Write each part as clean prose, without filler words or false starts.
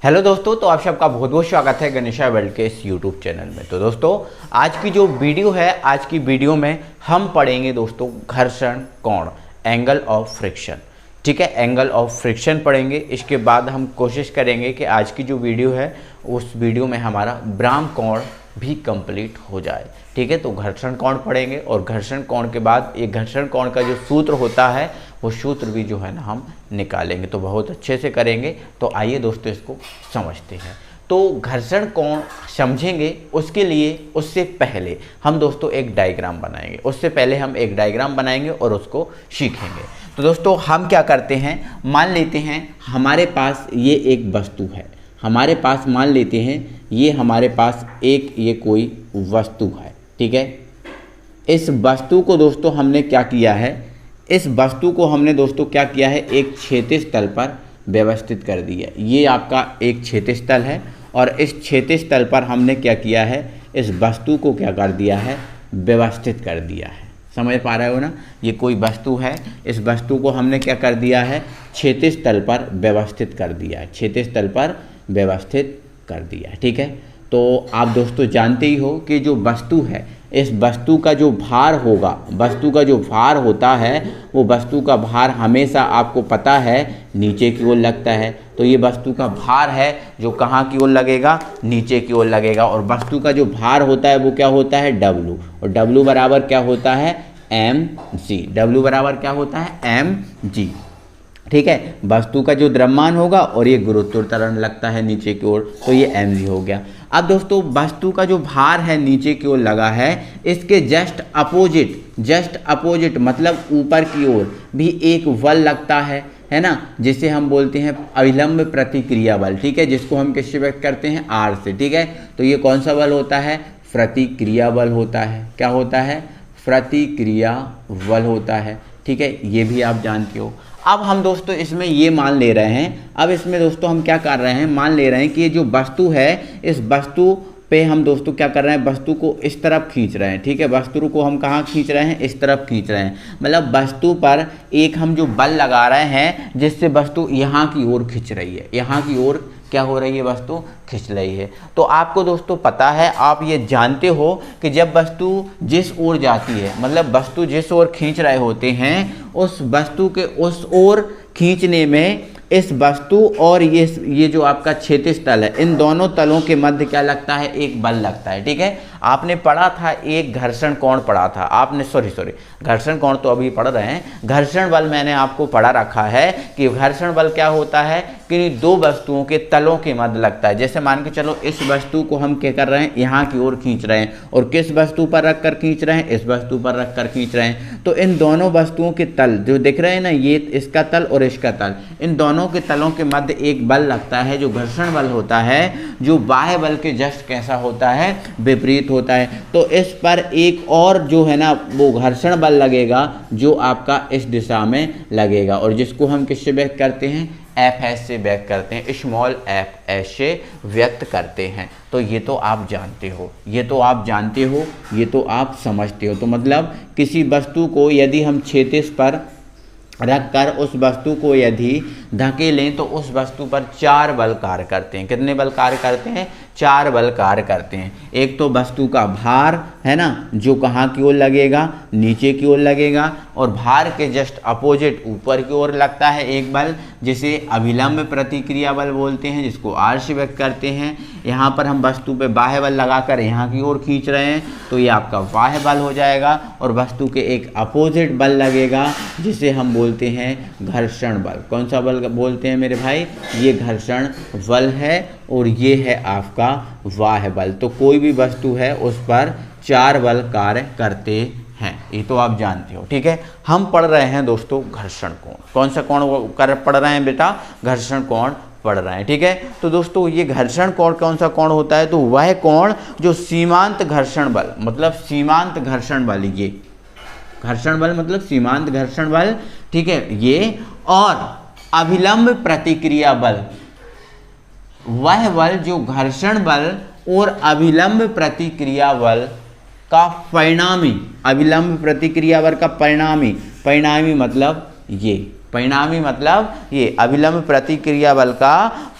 Hello दोस्तों, तो आप सबका बहुत बहुत स्वागत है गणेशा वर्ल्ड के इस यूट्यूब चैनल में। तो दोस्तों आज की जो वीडियो है, आज की वीडियो में हम पढ़ेंगे दोस्तों घर्षण कोण, एंगल ऑफ फ्रिक्शन। ठीक है, एंगल ऑफ फ्रिक्शन पढ़ेंगे। इसके बाद हम कोशिश करेंगे कि आज की जो वीडियो है उस वीडियो में हमारा ब्राह्म कोण भी कंप्लीट हो जाए। ठीक है, तो घर्षण कोण पढ़ेंगे और घर्षण कोण के बाद एक घर्षण कोण का जो सूत्र होता है वो सूत्र भी जो है ना हम निकालेंगे, तो बहुत अच्छे से करेंगे। तो आइए दोस्तों इसको समझते हैं। तो घर्षण कोण समझेंगे उसके लिए उससे पहले हम दोस्तों एक डायग्राम बनाएंगे। उससे पहले हम एक डायग्राम बनाएंगे और उसको सीखेंगे। तो दोस्तों हम क्या करते हैं, मान लेते हैं हमारे पास ये एक वस्तु है, हमारे पास मान लेते हैं ये हमारे पास ये कोई वस्तु है। ठीक है, इस वस्तु को दोस्तों हमने क्या किया है, इस वस्तु को हमने दोस्तों क्या किया है, एक क्षैतिज तल पर व्यवस्थित कर दिया। ये आपका एक क्षैतिज तल है और इस क्षैतिज तल पर हमने क्या किया है, इस वस्तु को क्या कर दिया है, व्यवस्थित कर दिया है। समझ पा रहे हो ना, ये कोई वस्तु है, इस वस्तु को हमने क्या कर दिया है, क्षैतिज तल पर व्यवस्थित कर दिया है, क्षैतिज तल पर व्यवस्थित कर दिया है। ठीक है, तो आप दोस्तों जानते ही हो कि जो वस्तु है, इस वस्तु का जो भार होगा, वस्तु का जो भार होता है वो वस्तु का भार हमेशा आपको पता है नीचे की ओर लगता है। तो ये वस्तु का भार है जो कहाँ की ओर लगेगा, नीचे की ओर लगेगा। और वस्तु का जो भार होता है वो क्या होता है, W, और W बराबर क्या होता है, mg। W बराबर क्या होता है, mg। ठीक है, वस्तु का जो द्रव्यमान होगा और ये गुरुत्वाकर्षण लगता है नीचे की ओर, तो ये mg हो गया। अब दोस्तों वस्तु का जो भार है नीचे की ओर लगा है, इसके जस्ट अपोजिट मतलब ऊपर की ओर भी एक बल लगता है ना, जिसे हम बोलते हैं अभिलंब प्रतिक्रिया बल। ठीक है, जिसको हम किससे व्यक्त करते हैं, R से। ठीक है, तो ये कौन सा बल होता है, प्रतिक्रिया बल होता है। क्या होता है, प्रतिक्रिया बल होता है। ठीक है, ये भी आप जानते हो। अब हम दोस्तों इसमें ये मान ले रहे हैं, अब इसमें दोस्तों हम क्या कर रहे हैं, मान ले रहे हैं कि ये जो वस्तु है, इस वस्तु पे हम दोस्तों क्या कर रहे हैं, वस्तु को इस तरफ खींच रहे हैं। ठीक है, वस्तु को हम कहाँ खींच रहे हैं, इस तरफ खींच रहे हैं। मतलब वस्तु पर एक हम जो बल लगा रहे हैं जिससे वस्तु यहाँ की ओर खींच रही है, यहाँ की ओर क्या हो रही है, वस्तु खींच रही है। तो आपको दोस्तों पता है, आप ये जानते हो कि जब वस्तु जिस ओर जाती है, मतलब वस्तु जिस ओर खींच रहे होते हैं, उस वस्तु के उस ओर खींचने में इस वस्तु और ये जो आपका क्षैतिज तल है, इन दोनों तलों के मध्य क्या लगता है, एक बल लगता है। ठीक है, आपने पढ़ा था एक घर्षण कोण पढ़ा था आपने, सॉरी घर्षण कोण तो अभी पढ़ रहे हैं, घर्षण बल मैंने आपको पढ़ा रखा है कि घर्षण बल क्या होता है कि दो वस्तुओं के तलों के मध्य लगता है। जैसे मान के चलो इस वस्तु को हम क्या कर रहे हैं, यहाँ की ओर खींच रहे हैं, और किस वस्तु पर रख कर खींच रहे हैं, इस वस्तु पर रख कर खींच रहे हैं। तो इन दोनों वस्तुओं के तल जो दिख रहे हैं ना, ये इसका तल और इसका तल, इन दोनों के तलों के मध्य एक बल लगता है जो घर्षण बल होता है, जो बाह्य बल के जस्ट कैसा होता है, विपरीत होता है। तो इस पर एक और जो है ना वो घर्षण बल लगेगा जो आपका इस दिशा में लगेगा, और जिसको हम किससे व्यक्त करते हैं, Fs से व्यक्त करते हैं, स्मॉल fs से व्यक्त करते हैं। तो ये तो आप जानते हो, ये तो आप जानते हो, ये तो आप समझते हो। तो मतलब किसी वस्तु को यदि हम क्षैतिज पर रख कर उस वस्तु को यदि धकेलें तो उस वस्तु पर 4 बल कार्य करते हैं। कितने बल कार्य करते हैं, 4 बल कार्य करते हैं। एक तो वस्तु का भार है ना, जो कहाँ की ओर लगेगा, नीचे की ओर लगेगा, और भार के जस्ट अपोजिट ऊपर की ओर लगता है एक बल, जिसे अभिलंब प्रतिक्रिया बल बोलते हैं, जिसको R से व्यक्त करते हैं। यहाँ पर हम वस्तु पे बाह्य बल लगाकर यहाँ की ओर खींच रहे हैं, तो ये आपका बाह्य बल हो जाएगा। और वस्तु के एक अपोजिट बल लगेगा जिसे हम बोलते हैं घर्षण बल। कौन सा बल बोलते हैं मेरे भाई, ये घर्षण बल है, और ये है आपका बाह्य बल। तो कोई भी वस्तु है उस पर 4 बल कार्य करते हैं, ये तो आप जानते हो। ठीक है, हम पढ़ रहे हैं दोस्तों घर्षण कोण। कौन सा कोण पढ़ रहे हैं बेटा, घर्षण कोण पढ़ रहे हैं। ठीक है, तो दोस्तों ये घर्षण कोण कौन सा कोण होता है, तो वह कोण जो सीमांत घर्षण बल, मतलब सीमांत घर्षण बल, ये घर्षण बल मतलब सीमांत घर्षण बल, ठीक है, ये और अभिलंब प्रतिक्रिया बल, वह बल जो घर्षण बल और अभिलंब प्रतिक्रिया बल का परिणामी, अभिलंब प्रतिक्रिया बल का परिणामी मतलब ये, परिणामी मतलब ये अभिलंब प्रतिक्रिया बल का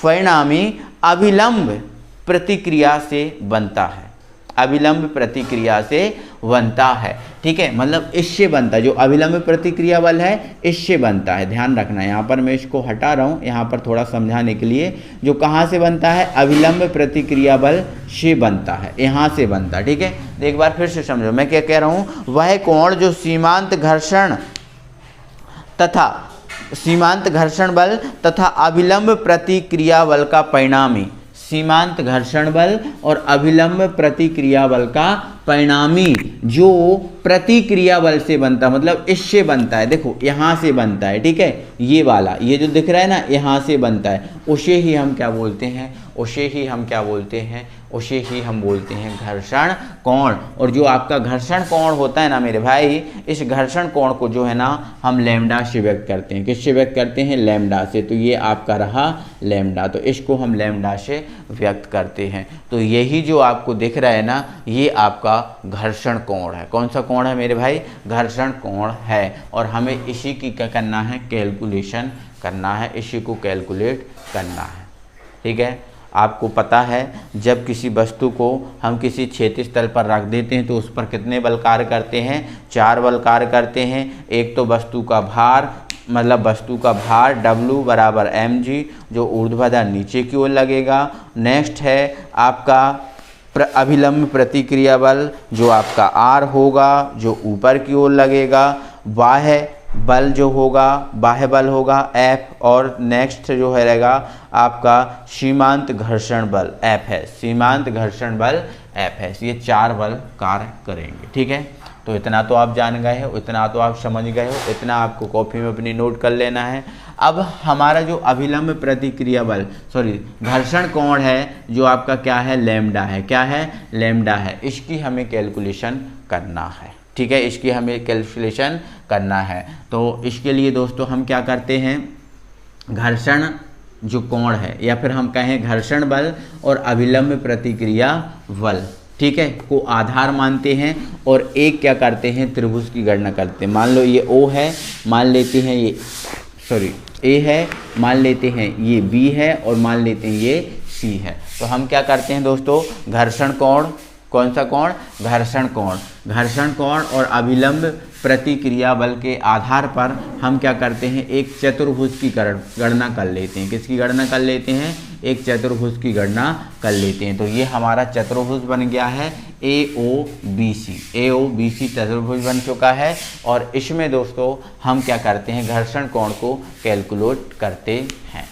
परिणामी अभिलंब प्रतिक्रिया से बनता है, अभिलंब प्रतिक्रिया से बनता है। ठीक है, मतलब इससे बनता है, जो अभिलंब प्रतिक्रिया बल है इससे बनता है। ध्यान रखना है, यहाँ पर मैं इसको हटा रहा हूँ यहाँ पर थोड़ा समझाने के लिए। जो कहाँ से बनता है, अभिलंब प्रतिक्रिया बल से बनता है, यहाँ से बनता है। ठीक है, तो एक बार फिर से समझो मैं क्या कह रहा हूँ। वह कोण जो सीमांत घर्षण बल तथा अभिलंब प्रतिक्रिया बल का परिणामी, सीमांत घर्षण बल और अभिलंब प्रतिक्रिया बल का परिणामी जो प्रतिक्रिया बल से बनता है, मतलब इससे बनता है। देखो यहाँ से बनता है, ठीक है, ये वाला, ये जो दिख रहा है ना, यहाँ से बनता है। उसे ही हम क्या बोलते हैं, उसे ही हम क्या बोलते हैं, उसे ही हम बोलते हैं घर्षण कोण। और जो आपका घर्षण कोण होता है ना मेरे भाई, इस घर्षण कोण को जो है ना हम लैम्डा से व्यक्त करते हैं। किससे व्यक्त करते हैं, लैम्डा से। तो ये आपका रहा लैम्डा, तो इसको हम लैम्डा से व्यक्त करते हैं। तो यही जो आपको दिख रहा है ना, ये आपका घर्षण कोण है। कौन सा कोण है मेरे भाई, घर्षण कोण है। और हमें इसी की क्या करना है, कैलकुलेशन करना है, इसी को कैलकुलेट करना है। ठीक है, आपको पता है जब किसी वस्तु को हम किसी क्षैतिज तल पर रख देते हैं तो उस पर कितने बल कार्य करते हैं, 4 बल कार्य करते हैं। एक तो वस्तु का भार, मतलब वस्तु का भार W बराबर mg जो ऊर्ध्वाधर नीचे की ओर लगेगा। नेक्स्ट है आपका अभिलंब प्रतिक्रिया बल जो आपका R होगा जो ऊपर की ओर लगेगा। बाह्य बल जो होगा, बाह्य बल होगा F, और नेक्स्ट जो है रहेगा आपका सीमांत घर्षण बल F है, सीमांत घर्षण बल F है। ये 4 बल कार्य करेंगे। ठीक है, तो इतना तो आप जान गए हो, इतना तो आप समझ गए हो, इतना आपको कॉपी में अपनी नोट कर लेना है। अब हमारा जो अभिलंब प्रतिक्रिया बल, सॉरी घर्षण कोण है जो आपका क्या है, लैम्डा है। क्या है, लैम्डा है। इसकी हमें कैलकुलेशन करना है। ठीक है, इसकी हमें कैलकुलेशन करना है। तो इसके लिए दोस्तों हम क्या करते हैं, घर्षण जो कोण है या फिर हम कहें घर्षण बल और अभिलंब प्रतिक्रिया बल, ठीक है, को आधार मानते हैं और एक क्या करते हैं, त्रिभुज की गणना करते हैं। मान लो ये O है, मान लेते हैं ये, सॉरी A है, मान लेते हैं ये B है, और मान लेते हैं ये C है। तो हम क्या करते हैं दोस्तों, घर्षण कोण, कौन सा कोण, घर्षण कोण, घर्षण कोण और अभिलंब प्रतिक्रिया बल के आधार पर हम क्या करते हैं, एक चतुर्भुज की गणना कर लेते हैं। किसकी गणना कर लेते हैं, एक चतुर्भुज की गणना कर लेते हैं। तो ये हमारा चतुर्भुज बन गया है AOBC, AOBC चतुर्भुज बन चुका है। और इसमें दोस्तों हम क्या करते हैं, घर्षण कोण को कैलकुलेट करते हैं।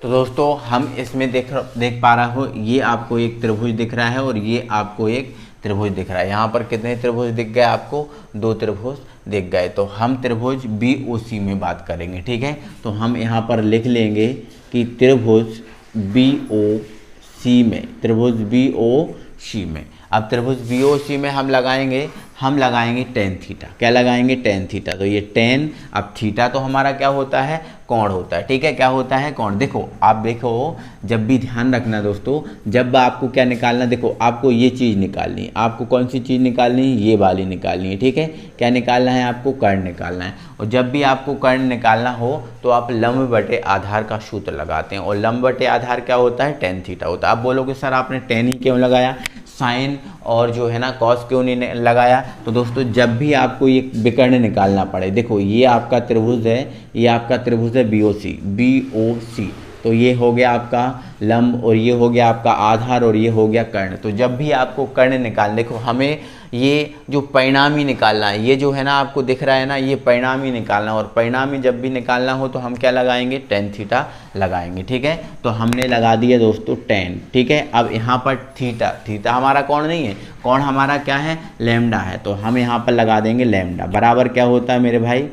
तो दोस्तों हम इसमें देख पा रहा हो, ये आपको एक त्रिभुज दिख रहा है और ये आपको एक त्रिभुज दिख रहा है। यहाँ पर कितने त्रिभुज दिख गए आपको, 2 त्रिभुज दिख गए। तो हम त्रिभुज BOC में बात करेंगे। ठीक है, तो हम यहाँ पर लिख लेंगे कि त्रिभुज BOC में, त्रिभुज BOC में, अब त्रिभुज BOC में हम लगाएंगे tan थीटा। क्या लगाएंगे, tan थीटा। तो ये tan, अब थीटा तो हमारा क्या होता है, कोण होता है। ठीक है, क्या होता है, कोण। देखो आप देखो, जब भी ध्यान रखना दोस्तों, जब आपको क्या निकालना, देखो आपको ये चीज़ निकालनी है। आपको कौन सी चीज़ निकालनी है, ये वाली निकालनी है। ठीक है, क्या निकालना है, आपको कर्ण निकालना है। और जब भी आपको कर्ण निकालना हो तो आप लंब बटे आधार का सूत्र लगाते हैं, और लंब बटे आधार क्या होता है, tan थीटा होता है। आप बोलोगे सर आपने tan ही क्यों लगाया, साइन और जो है ना कॉस क्यों नहीं लगाया। तो दोस्तों जब भी आपको ये विकर्ण निकालना पड़े, देखो ये आपका त्रिभुज है, ये आपका त्रिभुज है BOC, तो ये हो गया आपका लंब और ये हो गया आपका आधार और ये हो गया कर्ण। तो जब भी आपको कर्ण निकाल, देखो हमें ये जो परिणामी निकालना है, ये जो है ना आपको दिख रहा है ना, ये परिणामी निकालना, और परिणामी जब भी निकालना हो तो हम क्या लगाएंगे, tan थीटा लगाएंगे। ठीक है, तो हमने लगा दिया दोस्तों tan। ठीक है, अब यहाँ पर थीटा हमारा कोण नहीं है, कोण हमारा क्या है, लैम्डा है। तो हम यहाँ पर लगा देंगे लैम्डा बराबर क्या होता है मेरे भाई,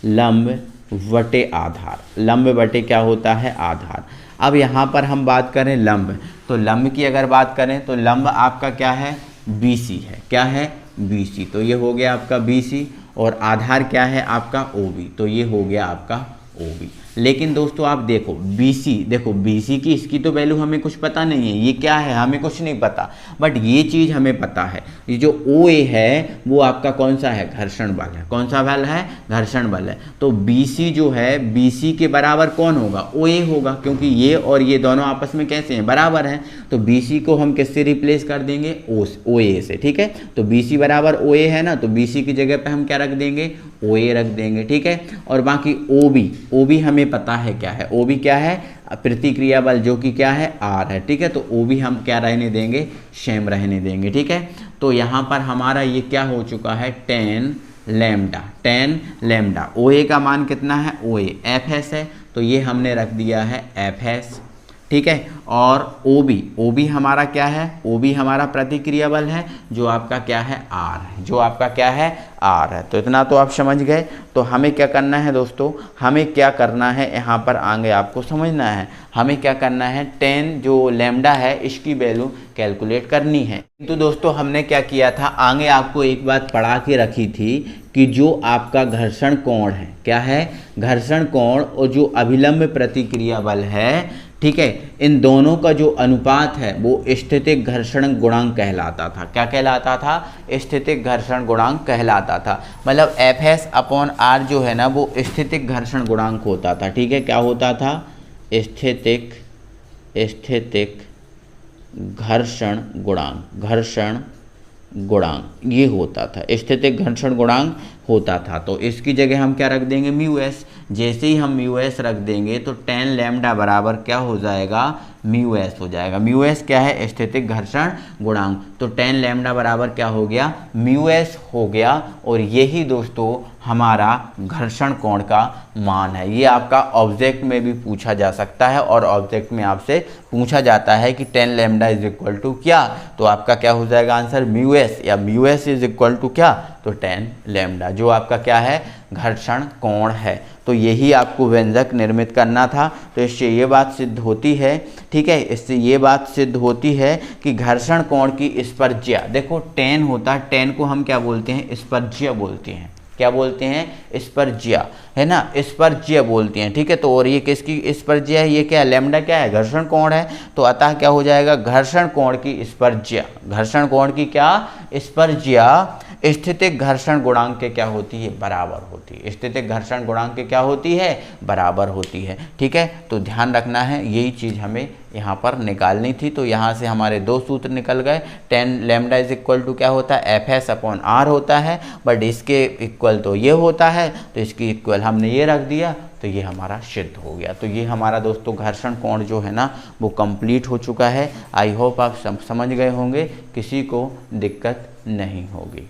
लंब बटे आधार। लंब बटे क्या होता है, आधार। अब यहाँ पर हम बात करें लंब, तो लंब की अगर बात करें तो लंब आपका क्या है, BC है। क्या है, BC। तो ये हो गया आपका BC, और आधार क्या है आपका OB, तो ये हो गया आपका OB। लेकिन दोस्तों आप देखो BC, देखो BC की इसकी तो वैल्यू हमें कुछ पता नहीं है, ये क्या है हमें कुछ नहीं पता, बट ये चीज़ हमें पता है, ये जो OA है वो आपका कौन सा है, घर्षण बल है। कौन सा बल है, घर्षण बल है। तो BC जो है, BC के बराबर कौन होगा, OA होगा, क्योंकि ये और ये दोनों आपस में कैसे हैं, बराबर हैं। तो BC को हम किससे रिप्लेस कर देंगे, OA से, ठीक है। तो BC बराबर OA है ना, तो BC की जगह पे हम क्या रख देंगे, OA रख देंगे, ठीक है। और बाकी OB हमें पता है क्या है, OB क्या है, प्रतिक्रिया बल, जो कि क्या है, R है, ठीक है। तो OB हम क्या रहने देंगे, सेम रहने देंगे, ठीक है। तो यहाँ पर हमारा ये क्या हो चुका है, 10 लैम्डा। OA का मान कितना है, OA FS है, तो ये हमने रख दिया है FS, ठीक है। और OB हमारा क्या है, OB हमारा प्रतिक्रिया बल है, जो आपका क्या है, R है, जो आपका क्या है, R है। तो इतना तो आप समझ गए। तो हमें क्या करना है दोस्तों, हमें क्या करना है, यहाँ पर आगे आपको समझना है, हमें क्या करना है, 10 जो लैम्डा है इसकी वैल्यू कैलकुलेट करनी है। तो दोस्तों हमने क्या किया था, आगे आपको एक बात पढ़ा के रखी थी कि जो आपका घर्षण कोण है, क्या है, घर्षण कोण, और जो अभिलंब प्रतिक्रिया बल है, ठीक है, इन दोनों का जो अनुपात है वो स्थितिक घर्षण गुणांक कहलाता था। क्या कहलाता था, स्थितिक घर्षण गुणांक कहलाता था। मतलब FS/R जो है ना वो स्थितिक घर्षण गुणांक होता था, ठीक है। क्या होता था, स्थितिक घर्षण गुणांक ये होता था, स्थितिक घर्षण गुणांक होता था। तो इसकी जगह हम क्या रख देंगे, μS। जैसे ही हम μS रख देंगे तो 10 लैम्डा बराबर क्या हो जाएगा, μS हो जाएगा। μS क्या है, स्थितिक घर्षण गुणांक। तो 10 लैम्डा बराबर क्या हो गया, μS हो गया। और यही दोस्तों हमारा घर्षण कोण का मान है। ये आपका ऑब्जेक्ट में भी पूछा जा सकता है, और ऑब्जेक्ट में आपसे पूछा जाता है कि 10 लैम्डा इज इक्वल टू क्या, तो आपका क्या हो जाएगा आंसर, μS, या μS इज इक्वल टू क्या, तो 10 लैम्डा, जो आपका क्या है, घर्षण कोण है। तो यही आपको व्यंजक निर्मित करना था। तो इससे ये बात सिद्ध होती है, ठीक है, इससे ये बात सिद्ध होती है कि घर्षण कोण की स्पर्ज्या, देखो 10 होता है, 10 को हम क्या बोलते हैं, स्पर्ज्या बोलते हैं। क्या बोलते हैं, स्पर्ज्या, है ना, स्पर्ज्या बोलते हैं, ठीक है। तो और ये किसकी स्पर्ज्या है, ये क्या है, लैम्डा क्या है, घर्षण कोण है। तो अतः क्या हो जाएगा, घर्षण कोण की स्पर्ज्या, घर्षण कोण की क्या स्पर्ज्या स्थितिक घर्षण गुणांक के क्या होती है, बराबर होती है। स्थितिक घर्षण गुणांक के क्या होती है, बराबर होती है, ठीक है। तो ध्यान रखना है, यही चीज़ हमें यहाँ पर निकालनी थी। तो यहाँ से हमारे दो सूत्र निकल गए। 10 लैम्डा इज इक्वल टू क्या होता है, FS/R होता है, बट इसके इक्वल तो ये होता है, तो इसकी इक्वल हमने ये रख दिया, तो ये हमारा सिद्ध हो गया। तो ये हमारा दोस्तों घर्षण कोण जो है ना वो कंप्लीट हो चुका है। आई होप आप समझ गए होंगे, किसी को दिक्कत नहीं होगी।